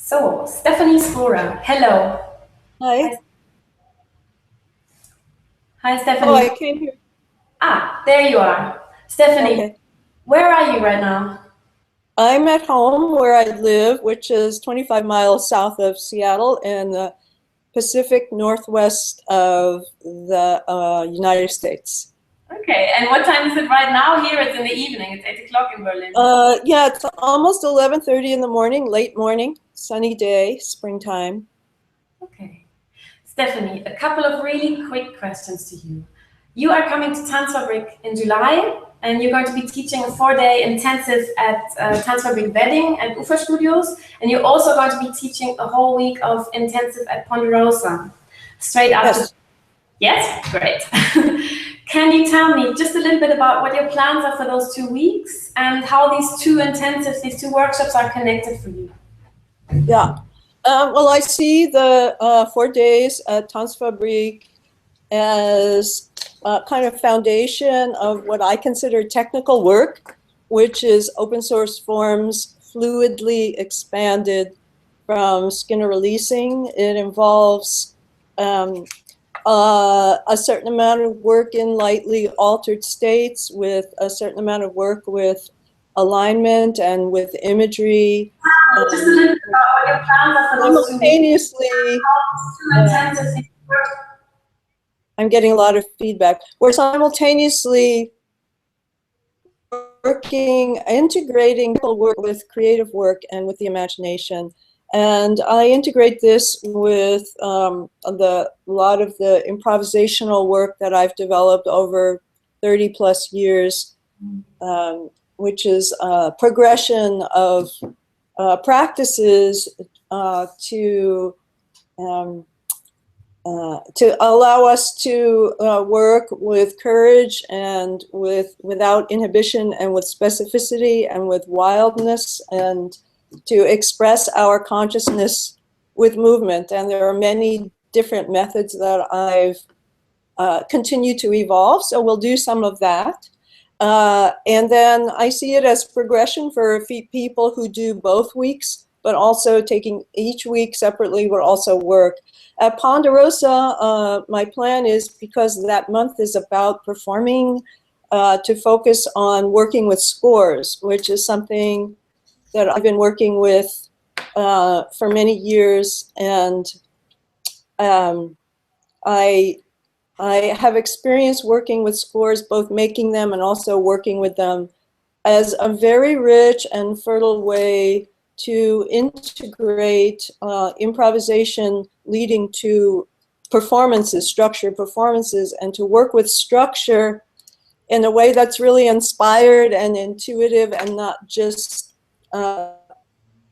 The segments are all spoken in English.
So, Stephanie Skura, hello. Hi. Hi, Oh, I Stephanie. came here. Ah, there you are. Stephanie, Okay. where are you right now? I'm at home where I live, which is 25 miles south of Seattle in the Pacific Northwest of the United States. Okay, and what time is it right now? Here it's in the evening. It's 8 o'clock in Berlin. Yeah, it's almost 11:30 in the morning, late morning, sunny day, springtime. Okay. Stephanie, a couple of really quick questions to you. You are coming to Tanzfabrik in July, and you're going to be teaching a 4-day intensive at Tanzfabrik Berlin and Uferstudios, and you're also going to be teaching a whole week of intensive at Ponderosa, straight after. Yes. Yes, great. Can you tell me just a little bit about what your plans are for those 2 weeks and how these two intensives, these two workshops are connected for you? Yeah. Well, I see the 4 days at Tanzfabrik as a kind of foundation of what I consider technical work, which is open source forms fluidly expanded from Skinner releasing. It involves a certain amount of work in lightly altered states with a certain amount of work with alignment and with imagery. Just a little bit about what your plans are for those 2 weeks. Simultaneously, I'm getting a lot of feedback. We're simultaneously integrating work with creative work and with the imagination. And I integrate this with a lot of the improvisational work that I've developed over 30 plus years, which is a progression of practices to allow us to work with courage and without inhibition and with specificity and with wildness and to express our consciousness with movement. And there are many different methods that I've continued to evolve, so we'll do some of that. And then I see it as progression for people who do both weeks, but also taking each week separately will also work. At Ponderosa, my plan is, because that month is about performing, to focus on working with scores, which is something that I've been working with for many years. And I have experience working with scores, both making them and also working with them, as a very rich and fertile way to integrate improvisation leading to performances, structured performances, and to work with structure in a way that's really inspired and intuitive and not just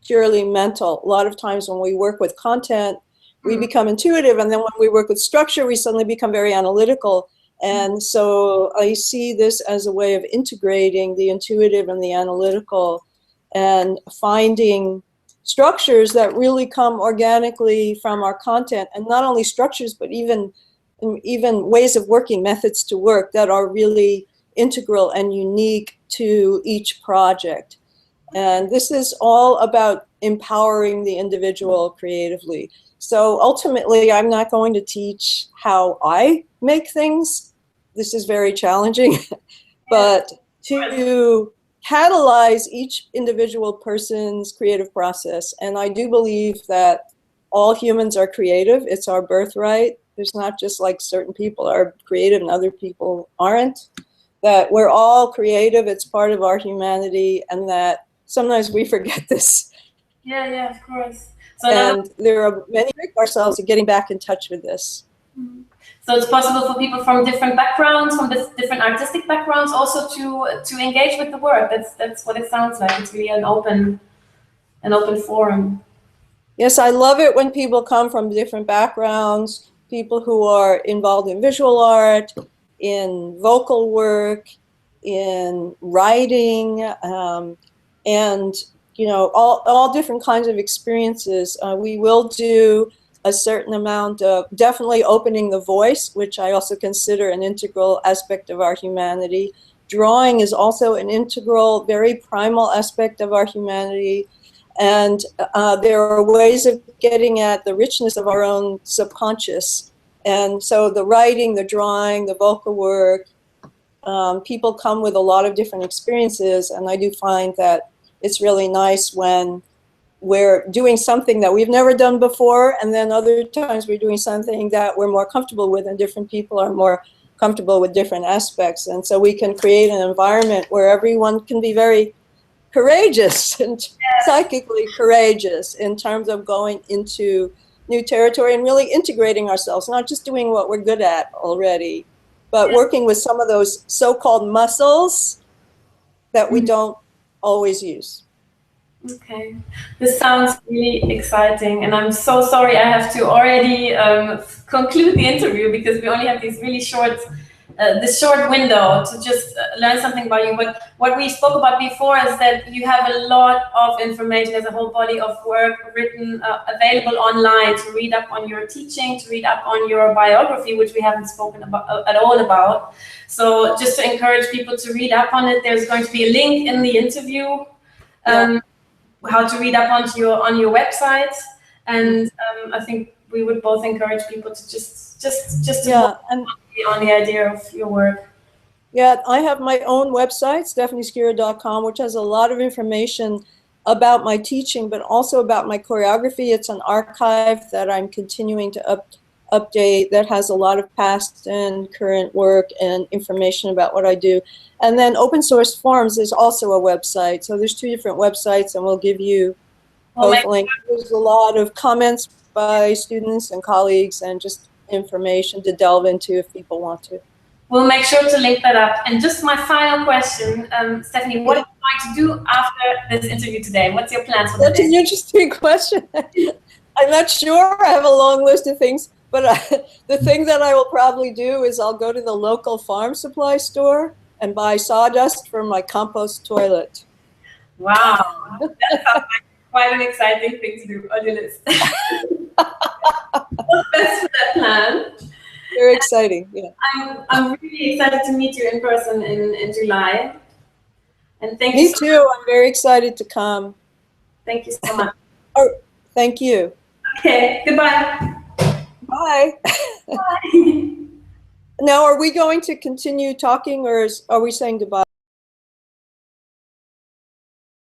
purely mental. A lot of times when we work with content, we become intuitive, and then when we work with structure, we suddenly become very analytical. And so I see this as a way of integrating the intuitive and the analytical and finding structures that really come organically from our content, and not only structures, but even ways of working, methods to work that are really integral and unique to each project. And this is all about empowering the individual creatively. So ultimately, I'm not going to teach how I make things. This is very challenging, but to catalyze each individual person's creative process. And I do believe that all humans are creative. It's our birthright. There's not just like certain people are creative and other people aren't. That we're all creative. It's part of our humanity, and that sometimes we forget this. Yeah, of course. So and there are many ourselves to getting back in touch with this. So it's possible for people from different backgrounds, from different artistic backgrounds, also to engage with the work. That's what it sounds like. It's really an open forum. Yes, I love it when people come from different backgrounds, people who are involved in visual art, in vocal work, in writing, and all different kinds of experiences. We will do a certain amount of definitely opening the voice, which I also consider an integral aspect of our humanity. Drawing is also an integral, very primal aspect of our humanity. And there are ways of getting at the richness of our own subconscious. And so the writing, the drawing, the vocal work, people come with a lot of different experiences. And I do find that it's really nice when we're doing something that we've never done before, and then other times we're doing something that we're more comfortable with, and different people are more comfortable with different aspects. And so we can create an environment where everyone can be very courageous and psychically courageous in terms of going into new territory and really integrating ourselves, not just doing what we're good at already, but working with some of those so-called muscles that we don't always use. Okay, this sounds really exciting, and I'm so sorry I have to already conclude the interview because we only have these really short, this short window to just learn something about you. But what we spoke about before is that you have a lot of information. There's a whole body of work written, available online to read up on your teaching, to read up on your biography, which we haven't spoken about at all about. So just to encourage people to read up on it, there's going to be a link in the interview. How to read up on your website, and I think we would both encourage people to just on the idea of your work. Yeah, I have my own website, stephanieskura.com, which has a lot of information about my teaching, but also about my choreography. It's an archive that I'm continuing to update that has a lot of past and current work and information about what I do. And then Open Source Forums is also a website. So there's 2 different websites, and we'll give you both links. There's a lot of comments by students and colleagues and just information to delve into if people want to. We'll make sure to link that up. And just my final question, Stephanie, what are you going to do after this interview today? What's your plans for the day? That's an interesting question. I'm not sure. I have a long list of things. But the thing that I will probably do is I'll go to the local farm supply store and buy sawdust for my compost toilet. Wow, that sounds like quite an exciting thing to do on your list. What's best for that plan? Very exciting, yeah. I'm really excited to meet you in person in July. And thank you. Me too. I'm very excited to come. Thank you so much. Oh, thank you. Okay, goodbye. Bye. Bye. Now, are we going to continue talking, or are we saying goodbye?